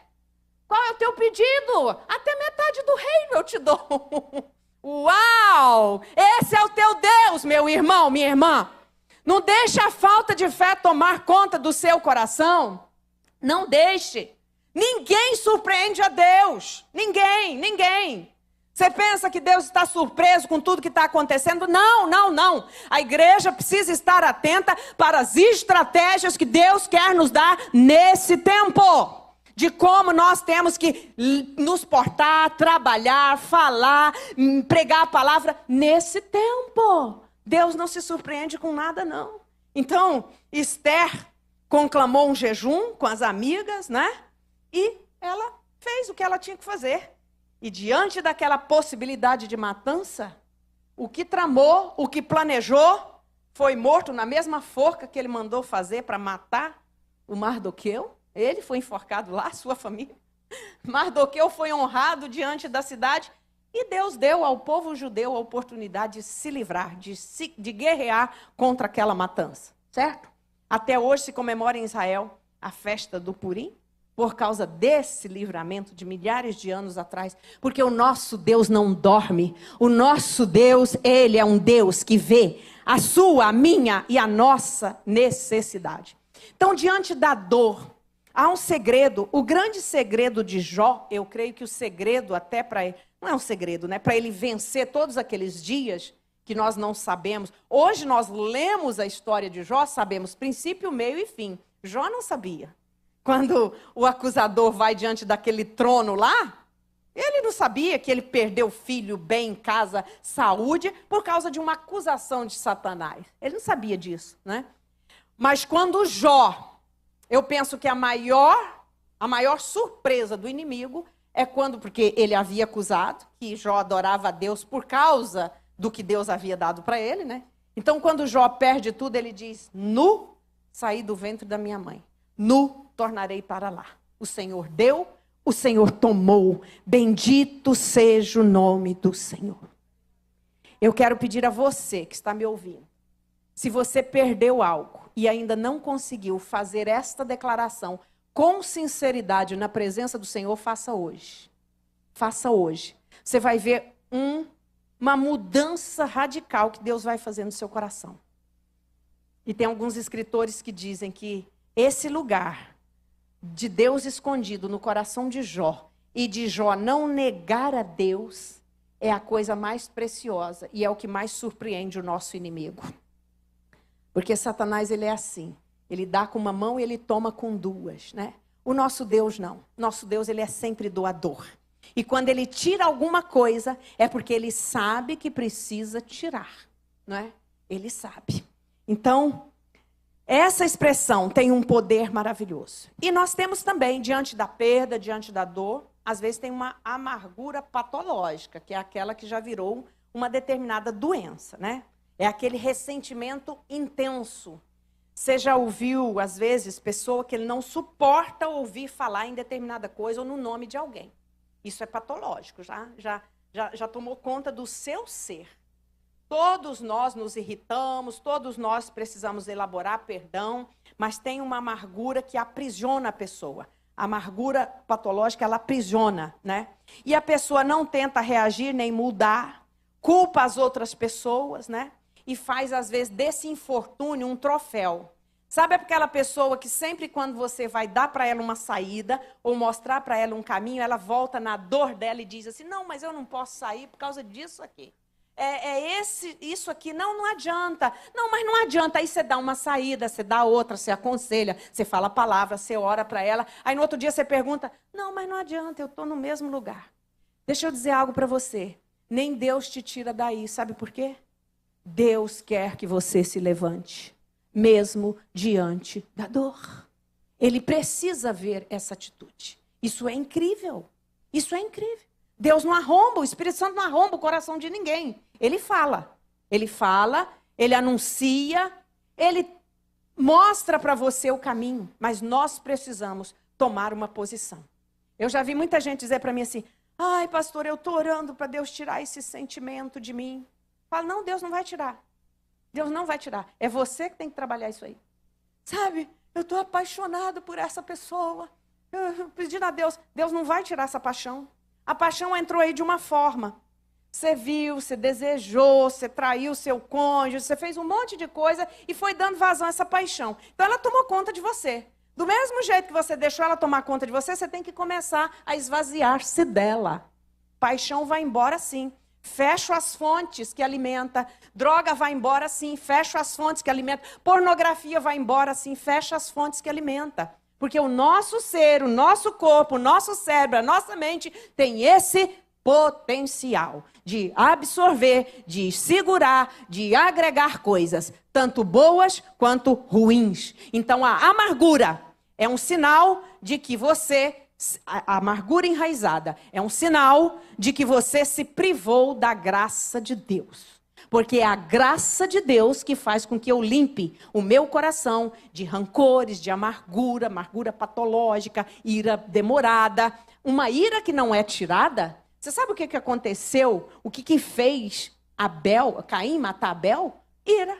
Qual é o teu pedido? Até metade do reino eu te dou. Uau! Esse é o teu Deus, meu irmão, minha irmã. Não deixe a falta de fé tomar conta do seu coração. Não deixe. Ninguém surpreende a Deus. Ninguém. Você pensa que Deus está surpreso com tudo que está acontecendo? Não. A igreja precisa estar atenta para as estratégias que Deus quer nos dar nesse tempo. De como nós temos que nos portar, trabalhar, falar, pregar a palavra nesse tempo. Deus não se surpreende com nada, não. Então, Esther conclamou um jejum com as amigas, né? E ela fez o que ela tinha que fazer. E diante daquela possibilidade de matança, o que tramou, o que planejou, foi morto na mesma forca que ele mandou fazer para matar o Mardoqueu. Ele foi enforcado lá, sua família. Mardoqueu foi honrado diante da cidade E Deus deu ao povo judeu a oportunidade de se livrar, de guerrear contra aquela matança, certo? Até hoje se comemora em Israel a festa do Purim, por causa desse livramento de milhares de anos atrás, porque o nosso Deus não dorme. O nosso Deus, Ele é um Deus que vê a sua, a minha e a nossa necessidade. Então, diante da dor, há um segredo. O grande segredo de Jó, eu creio que o segredo até para ele, não é um segredo, né? Para ele vencer todos aqueles dias que nós não sabemos. Hoje nós lemos a história de Jó, sabemos princípio, meio e fim. Jó não sabia. Quando o acusador vai diante daquele trono lá, ele não sabia que ele perdeu filho, bem, casa, saúde, por causa de uma acusação de Satanás. Ele não sabia disso, né? Mas quando Jó, eu penso que a maior surpresa do inimigo é quando, porque ele havia acusado, que Jó adorava a Deus por causa do que Deus havia dado para ele, né? Então, quando Jó perde tudo, ele diz, nu saí do ventre da minha mãe, nu tornarei para lá. O Senhor deu, o Senhor tomou. Bendito seja o nome do Senhor. Eu quero pedir a você que está me ouvindo, se você perdeu algo e ainda não conseguiu fazer esta declaração com sinceridade na presença do Senhor, faça hoje. Faça hoje. Você vai ver uma mudança radical que Deus vai fazer no seu coração. E tem alguns escritores que dizem que esse lugar de Deus escondido no coração de Jó, e de Jó não negar a Deus, é a coisa mais preciosa e é o que mais surpreende o nosso inimigo. Porque Satanás, ele é assim, ele dá com uma mão e ele toma com duas, né? O nosso Deus não. Nosso Deus, ele é sempre doador. E quando ele tira alguma coisa, é porque ele sabe que precisa tirar, não é? Ele sabe. Então, essa expressão tem um poder maravilhoso. E nós temos também, diante da perda, diante da dor, às vezes tem uma amargura patológica, que é aquela que já virou uma determinada doença, né? É aquele ressentimento intenso. Você já ouviu, às vezes, pessoa que ele não suporta ouvir falar em determinada coisa ou no nome de alguém. Isso é patológico, já tomou conta do seu ser. Todos nós nos irritamos, todos nós precisamos elaborar perdão, mas tem uma amargura que aprisiona a pessoa. A amargura patológica, ela aprisiona, né? E a pessoa não tenta reagir nem mudar, culpa as outras pessoas, né? E faz, às vezes, desse infortúnio um troféu. Sabe aquela pessoa que sempre quando você vai dar para ela uma saída ou mostrar para ela um caminho, ela volta na dor dela e diz assim, não, mas eu não posso sair por causa disso aqui. Isso aqui, não adianta. Não, mas não adianta. Aí você dá uma saída, você dá outra, você aconselha, você fala a palavra, você ora para ela. Aí no outro dia você pergunta, não, mas não adianta, eu estou no mesmo lugar. Deixa eu dizer algo para você. Nem Deus te tira daí, sabe por quê? Deus quer que você se levante, mesmo diante da dor. Ele precisa ver essa atitude. Isso é incrível. Isso é incrível. Deus não arromba, o Espírito Santo não arromba o coração de ninguém. Ele fala, ele anuncia, ele mostra para você o caminho, mas nós precisamos tomar uma posição. Eu já vi muita gente dizer para mim assim, ai pastor, eu estou orando para Deus tirar esse sentimento de mim. Fala, não, Deus não vai tirar. Deus não vai tirar, é você que tem que trabalhar isso aí. Sabe, eu estou apaixonado por essa pessoa, pedindo a Deus, Deus não vai tirar essa paixão. A paixão entrou aí de uma forma. Você viu, você desejou, você traiu seu cônjuge, você fez um monte de coisa e foi dando vazão a essa paixão. Então ela tomou conta de você. Do mesmo jeito que você deixou ela tomar conta de você, você tem que começar a esvaziar-se dela. Paixão vai embora sim. Fecha as fontes que alimenta. Droga vai embora sim. Fecha as fontes que alimenta. Pornografia vai embora sim. Fecha as fontes que alimenta. Porque o nosso ser, o nosso corpo, o nosso cérebro, a nossa mente tem esse potencial de absorver, de segurar, de agregar coisas, tanto boas quanto ruins. Então a amargura é um sinal de que a amargura enraizada é um sinal de que você se privou da graça de Deus. Porque é a graça de Deus que faz com que eu limpe o meu coração de rancores, de amargura patológica, ira demorada. Uma ira que não é tirada, Você sabe o que aconteceu? O que fez Caim matar Abel? Ira.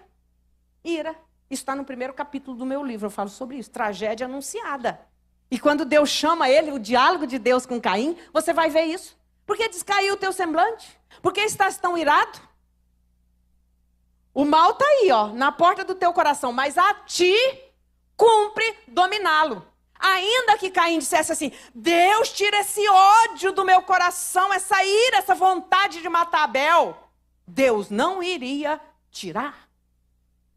Isso está no primeiro capítulo do meu livro, eu falo sobre isso, tragédia anunciada. E quando Deus chama ele, o diálogo de Deus com Caim, você vai ver isso. Por que descaiu o teu semblante? Por que estás tão irado? O mal está aí, ó, na porta do teu coração, mas a ti cumpre dominá-lo. Ainda que Caim dissesse assim, Deus tira esse ódio do meu coração, essa ira, essa vontade de matar Abel. Deus não iria tirar.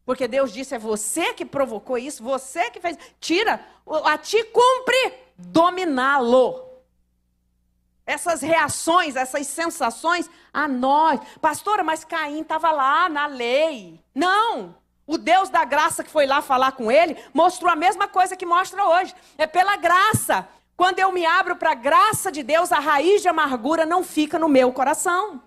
Porque Deus disse, é você que provocou isso, você que fez. Tira, a ti cumpre dominá-lo. Essas reações, essas sensações, a nós. Pastora, mas Caim estava lá na lei. Não. O Deus da graça que foi lá falar com ele, mostrou a mesma coisa que mostra hoje. É pela graça. Quando eu me abro para a graça de Deus, a raiz de amargura não fica no meu coração.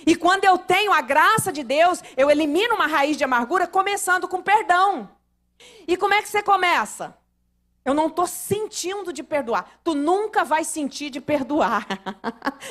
E quando eu tenho a graça de Deus, eu elimino uma raiz de amargura, começando com perdão. E como é que você começa? Eu não estou sentindo de perdoar. Tu nunca vai sentir de perdoar.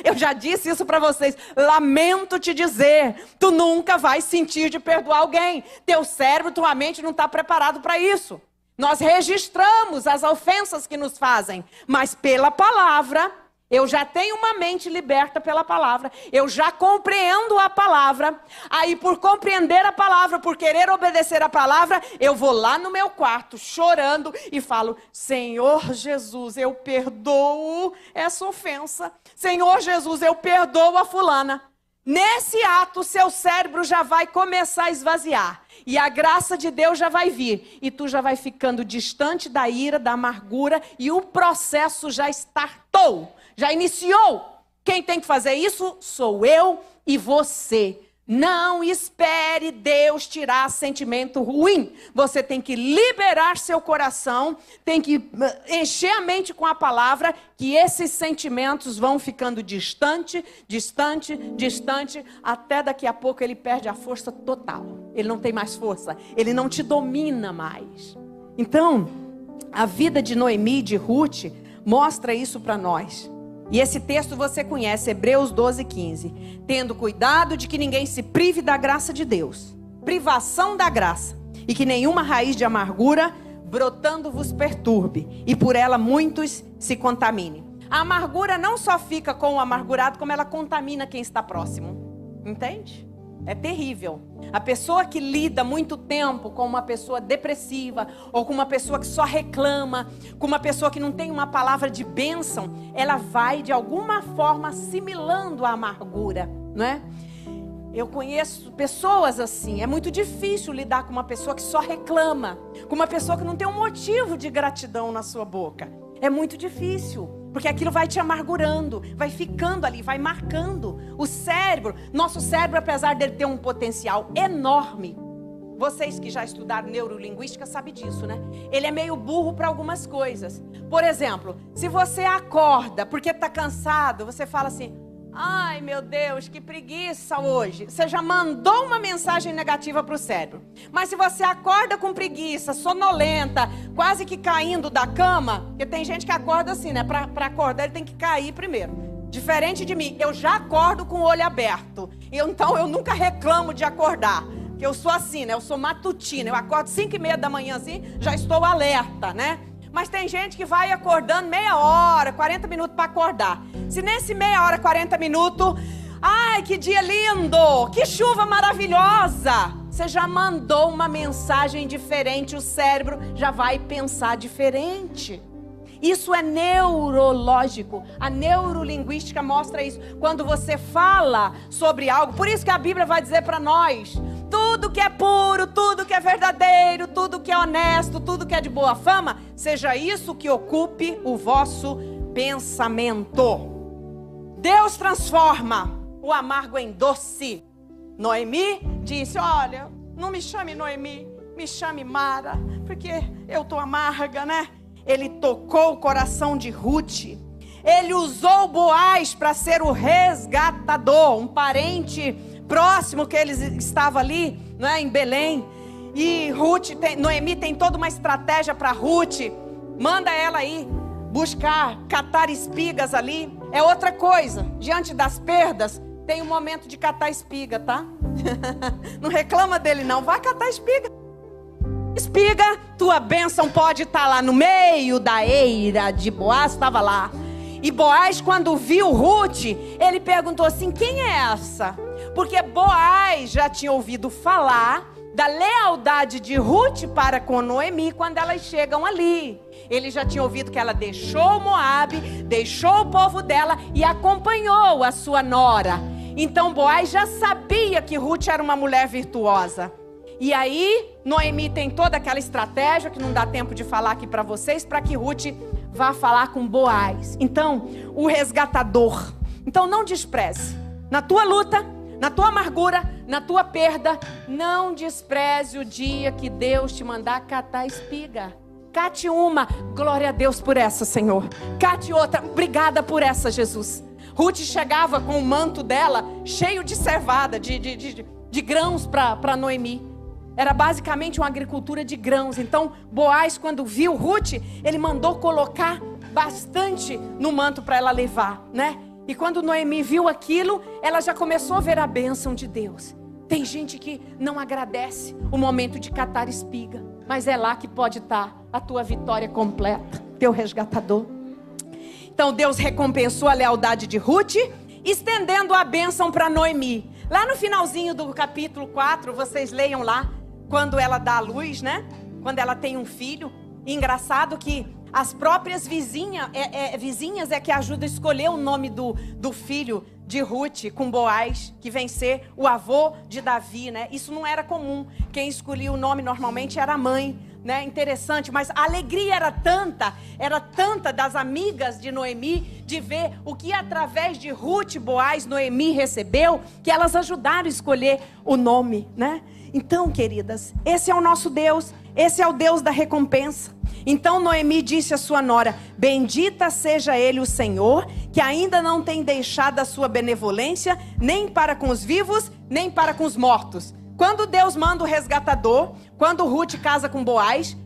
Eu já disse isso para vocês. Lamento te dizer. Tu nunca vai sentir de perdoar alguém. Teu cérebro, tua mente não está preparado para isso. Nós registramos as ofensas que nos fazem. Mas pela palavra, eu já tenho uma mente liberta pela palavra. Eu já compreendo a palavra. Aí, por compreender a palavra, por querer obedecer a palavra, eu vou lá no meu quarto chorando e falo, Senhor Jesus, eu perdoo essa ofensa. Senhor Jesus, eu perdoo a fulana. Nesse ato, seu cérebro já vai começar a esvaziar. E a graça de Deus já vai vir. E tu já vai ficando distante da ira, da amargura. E o processo já startou. Já iniciou. Quem tem que fazer isso sou eu e você. Não espere Deus tirar sentimento ruim. Você tem que liberar seu coração, tem que encher a mente com a palavra, que esses sentimentos vão ficando distante, até daqui a pouco ele perde a força total. Ele não tem mais força, ele não te domina mais. Então, a vida de Noemi e de Ruth mostra isso para nós. E esse texto você conhece, Hebreus 12:15. Tendo cuidado de que ninguém se prive da graça de Deus. Privação da graça. E que nenhuma raiz de amargura brotando vos perturbe. E por ela muitos se contaminem. A amargura não só fica com o amargurado, como ela contamina quem está próximo. Entende? É terrível. A pessoa que lida muito tempo com uma pessoa depressiva, ou com uma pessoa que só reclama, com uma pessoa que não tem uma palavra de bênção, ela vai de alguma forma assimilando a amargura, não é? Eu conheço pessoas assim. É muito difícil lidar com uma pessoa que só reclama, com uma pessoa que não tem um motivo de gratidão na sua boca. É muito difícil, porque aquilo vai te amargurando, vai ficando ali, vai marcando o cérebro. Nosso cérebro, apesar dele ter um potencial enorme, vocês que já estudaram neurolinguística sabem disso, né? Ele é meio burro para algumas coisas. Por exemplo, se você acorda porque está cansado, você fala assim, ai meu Deus, que preguiça hoje. Você já mandou uma mensagem negativa para o cérebro. Mas se você acorda com preguiça, sonolenta, quase que caindo da cama, porque tem gente que acorda assim, né? Para acordar ele tem que cair primeiro. Diferente de mim, eu já acordo com o olho aberto. Então eu nunca reclamo de acordar. Porque eu sou assim, né? Eu sou matutina. Eu acordo 5:30 da manhã assim, já estou alerta, né? Mas tem gente que vai acordando meia hora, 40 minutos para acordar. Se nesse meia hora, 40 minutos, ai, que dia lindo, que chuva maravilhosa. Você já mandou uma mensagem diferente, o cérebro já vai pensar diferente. Isso é neurológico. A neurolinguística mostra isso. Quando você fala sobre algo, por isso que a Bíblia vai dizer para nós, tudo que é puro, tudo que é verdadeiro, tudo que é honesto, tudo que é de boa fama, seja isso que ocupe o vosso pensamento. Deus transforma o amargo em doce. Noemi disse, olha, não me chame Noemi, me chame Mara, porque eu estou amarga, né? Ele tocou o coração de Ruth. Ele usou Boaz para ser o resgatador, um parente próximo que ele estava ali, não é, em Belém. E Noemi tem toda uma estratégia para Ruth. Manda ela ir buscar, catar espigas ali. É outra coisa. Diante das perdas, tem um momento de catar espiga, tá? Não reclama dele não, vai catar espiga. Espiga, tua bênção pode estar lá no meio da eira de Boaz, estava lá. E Boaz, quando viu Ruth, ele perguntou assim, quem é essa? Porque Boaz já tinha ouvido falar da lealdade de Ruth para com Noemi quando elas chegam ali. Ele já tinha ouvido que ela deixou Moabe, deixou o povo dela e acompanhou a sua nora. Então Boaz já sabia que Ruth era uma mulher virtuosa. E aí Noemi tem toda aquela estratégia que não dá tempo de falar aqui para vocês, para que Ruth vá falar com Boaz. Então, o resgatador. Então não despreze. Na tua luta, na tua amargura, na tua perda, não despreze o dia que Deus te mandar catar espiga. Cate uma, glória a Deus por essa, Senhor. Cate outra, obrigada por essa, Jesus. Ruth chegava com o manto dela cheio de cevada, de grãos para Noemi. Era basicamente uma agricultura de grãos. Então Boaz, quando viu Ruth, ele mandou colocar bastante no manto para ela levar, né? E quando Noemi viu aquilo, ela já começou a ver a bênção de Deus. Tem gente que não agradece o momento de catar espiga, mas é lá que pode estar a tua vitória completa, teu resgatador. Então Deus recompensou a lealdade de Ruth, estendendo a bênção para Noemi. Lá no finalzinho do capítulo 4, vocês leiam lá, quando ela dá à luz, né? Quando ela tem um filho. Engraçado que as próprias vizinhas é que ajudam a escolher o nome do filho de Ruth com Boaz, que vem ser o avô de Davi, né? Isso não era comum. Quem escolhia o nome normalmente era a mãe, né? Interessante, mas a alegria era tanta das amigas de Noemi, de ver o que através de Ruth, Boaz, Noemi recebeu, que elas ajudaram a escolher o nome, né? Então, queridas, esse é o nosso Deus, esse é o Deus da recompensa. Então Noemi disse à sua nora, bendita seja ele o Senhor, que ainda não tem deixado a sua benevolência, nem para com os vivos, nem para com os mortos. Quando Deus manda o resgatador, quando Ruth casa com Boaz,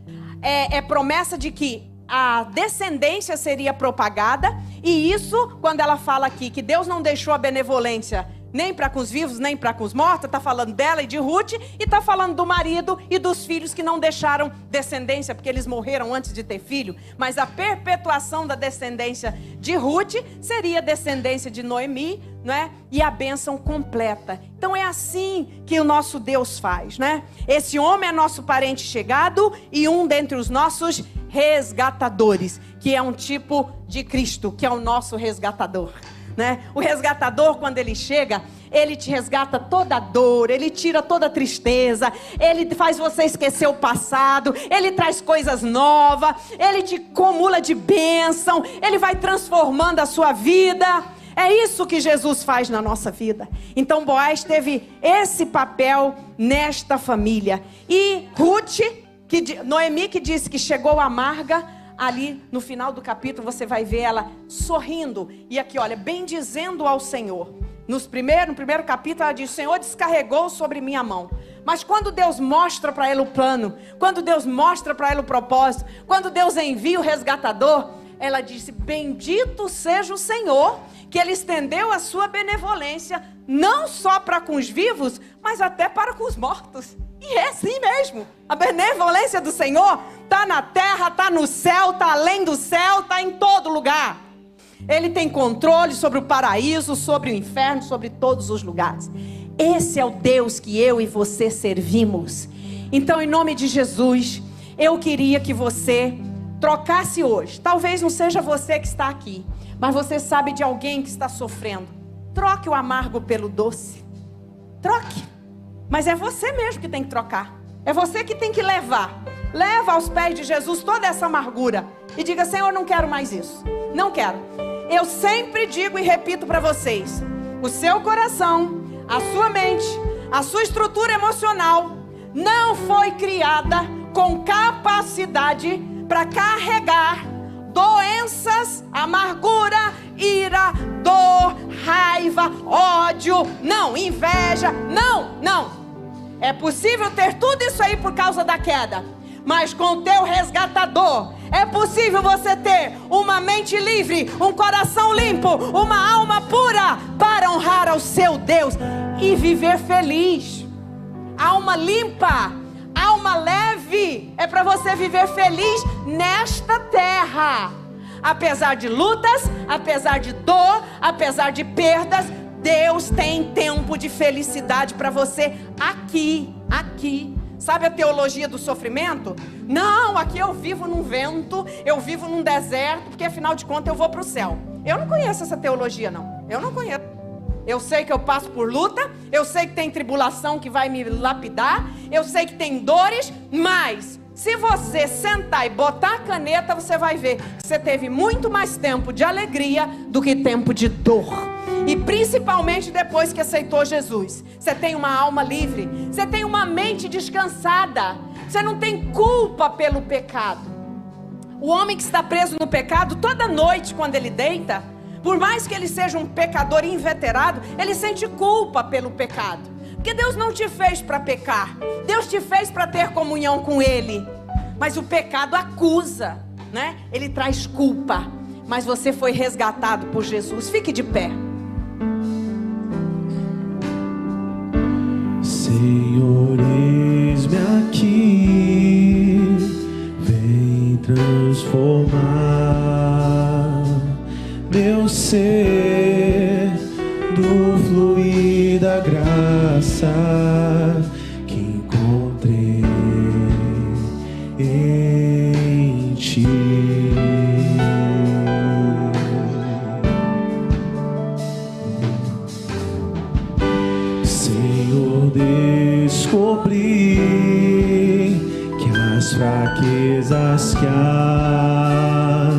é promessa de que a descendência seria propagada. E isso, quando ela fala aqui que Deus não deixou a benevolência nem para com os vivos, nem para com os mortos, está falando dela e de Ruth, e está falando do marido e dos filhos que não deixaram descendência, porque eles morreram antes de ter filho. Mas a perpetuação da descendência de Ruth seria a descendência de Noemi, não é? E a bênção completa. Então é assim que o nosso Deus faz, né? Esse homem é nosso parente chegado e um dentre os nossos resgatadores, que é um tipo de Cristo, que é o nosso resgatador. Né? O resgatador, quando ele chega, ele te resgata toda a dor, ele tira toda a tristeza, ele faz você esquecer o passado, ele traz coisas novas, ele te acumula de bênção, ele vai transformando a sua vida. É isso que Jesus faz na nossa vida. Então Boaz teve esse papel nesta família. E Ruth, Noemi, que disse que chegou amarga, ali no final do capítulo você vai ver ela sorrindo. E aqui, olha, bendizendo ao Senhor. No primeiro capítulo ela diz, o Senhor descarregou sobre minha mão. Mas quando Deus mostra para ela o plano, quando Deus mostra para ela o propósito, quando Deus envia o resgatador, ela disse, bendito seja o Senhor, que Ele estendeu a sua benevolência, não só para com os vivos, mas até para com os mortos. E é assim mesmo. A benevolência do Senhor está na terra, está no céu, está além do céu, está em todo lugar. Ele tem controle sobre o paraíso, sobre o inferno, sobre todos os lugares. Esse é o Deus que eu e você servimos. Então, em nome de Jesus, eu queria que você trocasse hoje. Talvez não seja você que está aqui, mas você sabe de alguém que está sofrendo. Troque o amargo pelo doce. Troque. Mas é você mesmo que tem que trocar. É você que tem que levar. Leva aos pés de Jesus toda essa amargura. E diga, Senhor, não quero mais isso. Não quero. Eu sempre digo e repito para vocês. O seu coração, a sua mente, a sua estrutura emocional não foi criada com capacidade para carregar doenças, amargura, ira, dor, raiva, ódio, não, inveja, não. É possível ter tudo isso aí por causa da queda, mas com o teu resgatador é possível você ter uma mente livre, um coração limpo, uma alma pura para honrar ao seu Deus e viver feliz. Alma limpa, alma leve, é para você viver feliz nesta terra. Apesar de lutas, apesar de dor, apesar de perdas, Deus tem tempo de felicidade para você aqui. Sabe a teologia do sofrimento? Não, aqui eu vivo num vento, eu vivo num deserto, porque afinal de contas eu vou para o céu. Eu não conheço essa teologia, não. Eu não conheço. Eu sei que eu passo por luta, eu sei que tem tribulação que vai me lapidar, eu sei que tem dores, mas se você sentar e botar a caneta, você vai ver que você teve muito mais tempo de alegria do que tempo de dor. E principalmente depois que aceitou Jesus, você tem uma alma livre, você tem uma mente descansada, você não tem culpa pelo pecado. O homem que está preso no pecado, toda noite quando ele deita, por mais que ele seja um pecador inveterado, ele sente culpa pelo pecado. Porque Deus não te fez para pecar, Deus te fez para ter comunhão com Ele. Mas o pecado acusa, né? Ele traz culpa. Mas você foi resgatado por Jesus. Fique de pé. Senhor, eis-me aqui, vem transformar meu ser do fluir da graça que encontrei em ti. Senhor, descobri que as fraquezas que há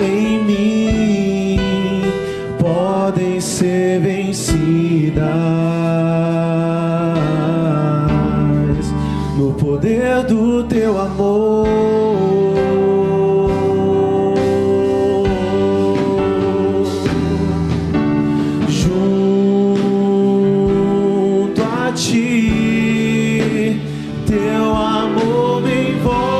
em mim podem ser vencidas no poder do teu amor. Junto a ti, teu amor me envolve.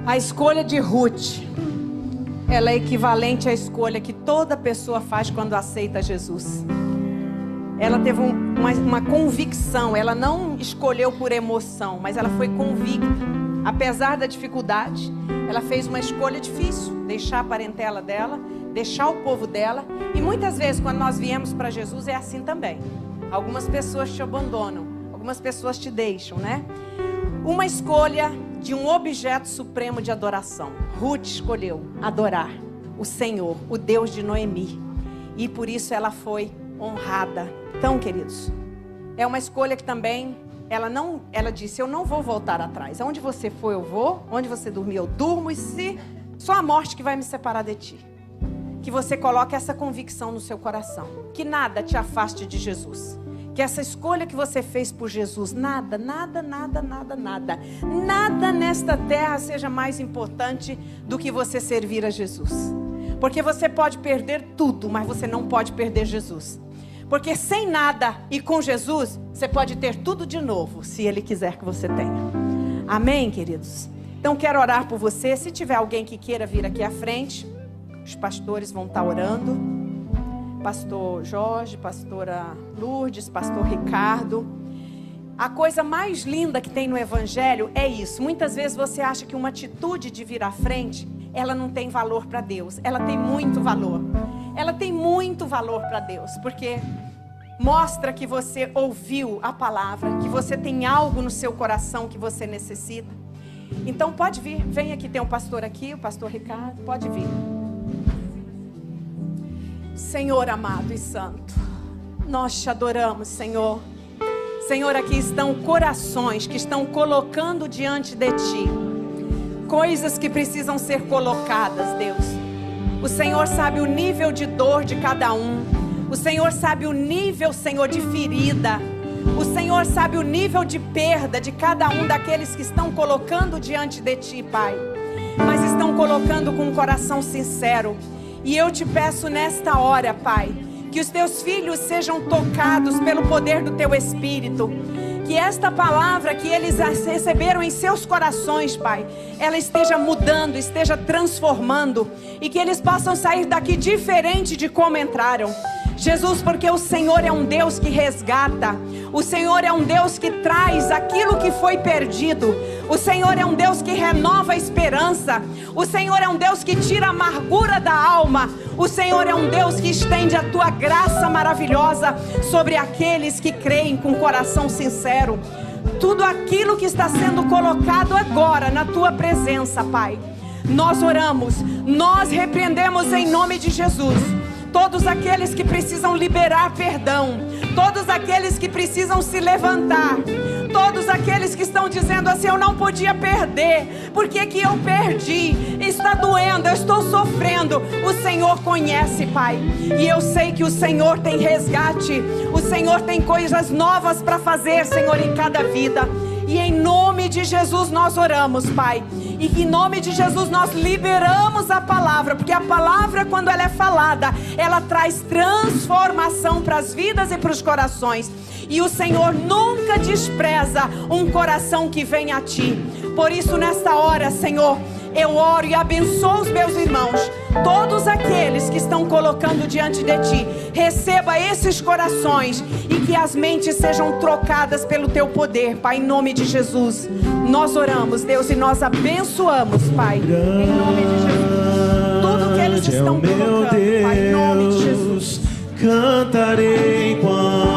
A escolha de Ruth, ela é equivalente à escolha que toda pessoa faz quando aceita Jesus. Ela teve uma convicção, ela não escolheu por emoção, mas ela foi convicta. Apesar da dificuldade, ela fez uma escolha difícil, deixar a parentela dela, deixar o povo dela. E muitas vezes quando nós viemos para Jesus é assim também. Algumas pessoas te abandonam, algumas pessoas te deixam, né? Uma escolha de um objeto supremo de adoração. Ruth escolheu adorar o Senhor, o Deus de Noemi. E por isso ela foi honrada. Então, queridos, é uma escolha que também, ela disse, eu não vou voltar atrás. Aonde você for, eu vou. Onde você dormir, eu durmo. E se só a morte que vai me separar de ti. Que você coloque essa convicção no seu coração. Que nada te afaste de Jesus. Que essa escolha que você fez por Jesus, nada nesta terra seja mais importante do que você servir a Jesus. Porque você pode perder tudo, mas você não pode perder Jesus. Porque sem nada e com Jesus, você pode ter tudo de novo, se Ele quiser que você tenha. Amém, queridos? Então quero orar por você. Se tiver alguém que queira vir aqui à frente, os pastores vão estar orando. Pastor Jorge, pastora Lourdes, pastor Ricardo. A coisa mais linda que tem no Evangelho é isso. Muitas vezes você acha que uma atitude de vir à frente, ela não tem valor para Deus. Ela tem muito valor. Ela tem muito valor para Deus. Porque Mostra que você ouviu a palavra, que você tem algo no seu coração que você necessita. Então pode vir, vem aqui, tem um pastor aqui, o pastor Ricardo, pode vir. Senhor amado e santo, nós te adoramos, Senhor. Senhor, aqui estão corações que estão colocando diante de Ti coisas que precisam ser colocadas, Deus. O Senhor sabe o nível de dor de cada um. O Senhor sabe o nível, Senhor, de ferida. O Senhor sabe o nível de perda de cada um daqueles que estão colocando diante de Ti, Pai. Mas estão colocando com um coração sincero. E eu te peço nesta hora, Pai, que os Teus filhos sejam tocados pelo poder do Teu Espírito. Que esta palavra que eles receberam em seus corações, Pai, ela esteja mudando, esteja transformando. E que eles possam sair daqui diferente de como entraram. Jesus, porque o Senhor é um Deus que resgata. O Senhor é um Deus que traz aquilo que foi perdido. O Senhor é um Deus que renova a esperança. O Senhor é um Deus que tira a amargura da alma. O Senhor é um Deus que estende a Tua graça maravilhosa sobre aqueles que creem com coração sincero. Tudo aquilo que está sendo colocado agora na Tua presença, Pai. Nós oramos, nós repreendemos em nome de Jesus todos aqueles que precisam liberar perdão, todos aqueles que precisam se levantar, todos aqueles que estão dizendo assim: eu não podia perder, por que que eu perdi? Está doendo, eu estou sofrendo. O Senhor conhece, Pai, e eu sei que o Senhor tem resgate, o Senhor tem coisas novas para fazer, Senhor, em cada vida. E em nome de Jesus nós oramos, Pai. E em nome de Jesus nós liberamos a palavra. Porque a palavra, quando ela é falada, ela traz transformação para as vidas e para os corações. E o Senhor nunca despreza um coração que vem a Ti. Por isso, nesta hora, Senhor, eu oro e abençoo os meus irmãos. Todos aqueles que estão colocando diante de Ti, receba esses corações e que as mentes sejam trocadas pelo Teu poder, Pai, em nome de Jesus. Nós oramos, Deus, e nós abençoamos, Pai, em nome de Jesus. Tudo que eles estão colocando, Pai, em nome de Jesus. Cantarei enquanto